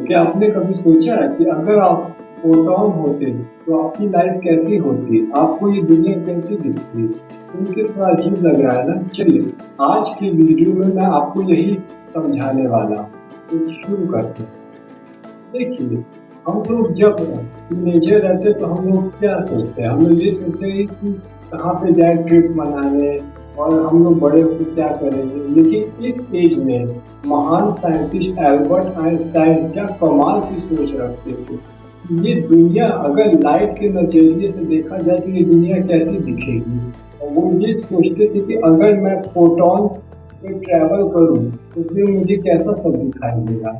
क्या आपने कभी सोचा है कि अगर आप फोटॉन होते तो आपकी लाइफ कैसी होती, आपको ये दुनिया कैसी दिखती? सुनके थोड़ा अजीब लग रहा है ना? चलिए, आज के वीडियो में मैं आपको यही समझाने वाला हूँ। तो शुरू करते हैं। देखिए, हम लोग जब टीनेजर रहते तो हम लोग क्या सोचते हैं? हम लोग ये सोचते हैं कि कहाँ पे जाए ट्रिप मनाने और हम लोग बड़े होकर क्या करेंगे। लेकिन इस एज में महान साइंटिस्ट एल्बर्ट आइंस्टाइन क्या कमाल की सोच रखते थे। ये दुनिया अगर लाइट के नजरिए से देखा जाए तो ये दुनिया कैसी दिखेगी। और वो ये सोचते थे कि अगर मैं फोटॉन पे ट्रैवल करूँ तो फिर मुझे कैसा सब दिखाई देगा।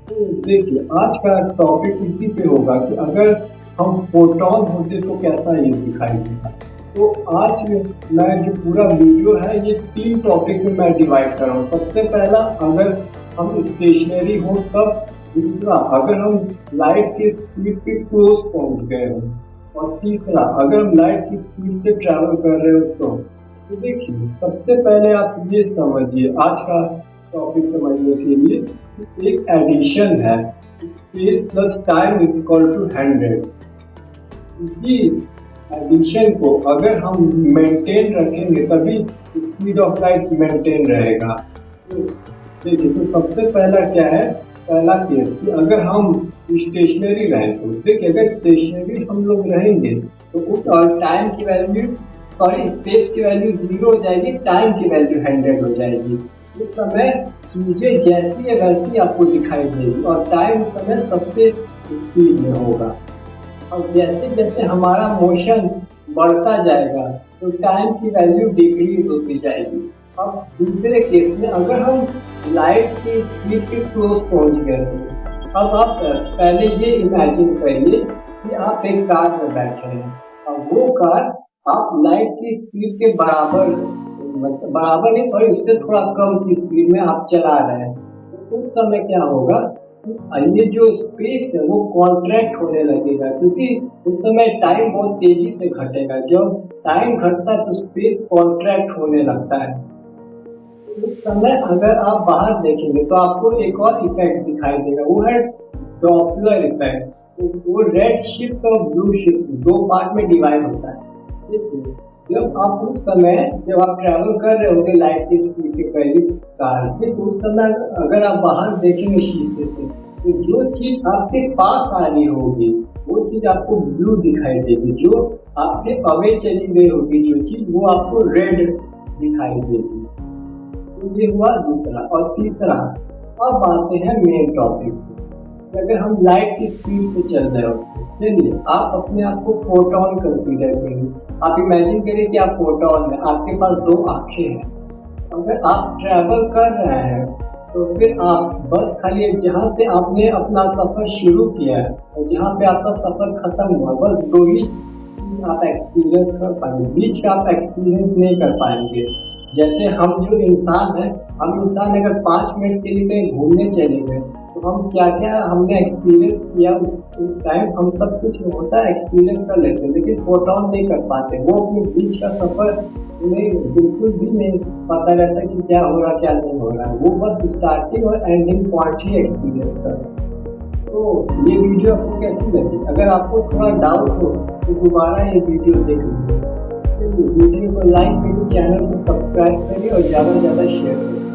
तो देखिए, आज का टॉपिक इसी पे होगा कि अगर हम फोटॉन होते तो कैसा ये दिखाई देगा। तो आज मैं जो पूरा वीडियो है ये 3 टॉपिक में मैं डिवाइड कर रहा हूँ। सबसे पहला, अगर हम स्टेशनरी हो तब। दूसरा, अगर हम लाइट की स्पीड के क्लोज पहुंच गए हो। और तीसरा, अगर हम लाइट की स्पीड से ट्रैवल कर रहे हो तो देखिए, सबसे पहले आप ये समझिए, आज का टॉपिक समझने के लिए एक एडिशन है, space plus time is equal to 100। इसी एडिशन को अगर हम मेंटेन रखेंगे तभी स्पीड ऑफ लाइट मेंटेन रहेगा। तो देखिए, तो सबसे पहला क्या है, पहला केस कि अगर हम स्टेशनरी रहें तो देखिए, अगर स्टेशनरी हम लोग रहेंगे तो उस टाइम की वैल्यू स्पेस की वैल्यू 0 हो जाएगी, टाइम की वैल्यू 100 हो जाएगी। उस समय चीजें जैसी है वैसी आपको दिखाई देगी और टाइम उस समय सबसे स्पीड में होगा। और जैसे जैसे हमारा मोशन बढ़ता जाएगा तो टाइम की वैल्यू डिक्रीज होती जाएगी। अब दूसरे केस में अगर हम लाइट की स्पीड के क्लोज पहुंच गए तो अब आप पहले ये इमेजिन करिए कि आप एक कार में बैठे हैं और वो कार आप लाइट की स्पीड के बराबर नहीं, सॉरी, उससे थोड़ा कम की स्पीड में आप चला रहे हैं। तो उस समय क्या होगा, ये जो स्पेस है वो कॉन्ट्रैक्ट होने लगेगा, क्योंकि उस समय टाइम बहुत तेजी से घटेगा। जब टाइम घटता है तो स्पेस कॉन्ट्रैक्ट होने लगता है। उस समय अगर आप बाहर देखेंगे तो आपको एक और इफेक्ट दिखाई देगा, वो है डॉपलर इफेक्ट। तो वो रेड शिफ्ट और ब्लू शिफ्ट 2 पार्ट में डिवाइड होता है। जब आप उस समय जब आप ट्रैवल कर रहे होंगे लाइट की स्पीड के पहले कार से, तो उस समय अगर आप बाहर देखेंगे शीशे से तो जो चीज आपके पास आ रही होगी वो चीज आपको ब्लू दिखाई देगी, जो आपके अवे चली गई होगी जो चीज वो आपको रेड दिखाई देगी। तो ये हुआ दूसरा। और तीसरा, अब आते हैं मेन टॉपिक पे। अगर हम लाइट की स्पीड से चल रहे हो, चलिए आप अपने आप को फोटॉन कंसीडर करिए। आप इमेजिन करिए कि आप फोटॉन में आपके पास 2 आंखें हैं। अगर आप ट्रैवल कर रहे हैं तो फिर आप बस खाली जहाँ से आपने अपना सफर शुरू किया है और जहाँ पे आपका सफर खत्म हुआ, बस 2 ही आप एक्सपीरियंस कर पाएंगे, बीच का आप एक्सपीरियंस नहीं कर पाएंगे। जैसे हम जो इंसान है, हम इंसान अगर 5 मिनट के लिए कहीं घूमने चले गए तो हम क्या क्या हमने एक्सपीरियंस किया उस टाइम हम सब कुछ होता है एक्सपीरियंस कर लेते हैं, लेकिन फोटॉन नहीं कर पाते। वो अपने बीच का सफर उन्हें बिल्कुल भी नहीं पता रहता कि क्या हो रहा क्या नहीं हो रहा है। वो बस स्टार्टिंग और एंडिंग पॉइंट ही एक्सपीरियंस कर रहे हैं। तो ये वीडियो आपको कैसी लगी? अगर आपको थोड़ा डाउट हो तो दोबारा ये वीडियो देख लीजिए। वीडियो को लाइक करिए, चैनल को सब्सक्राइब करिए और ज़्यादा से ज़्यादा शेयर करिए।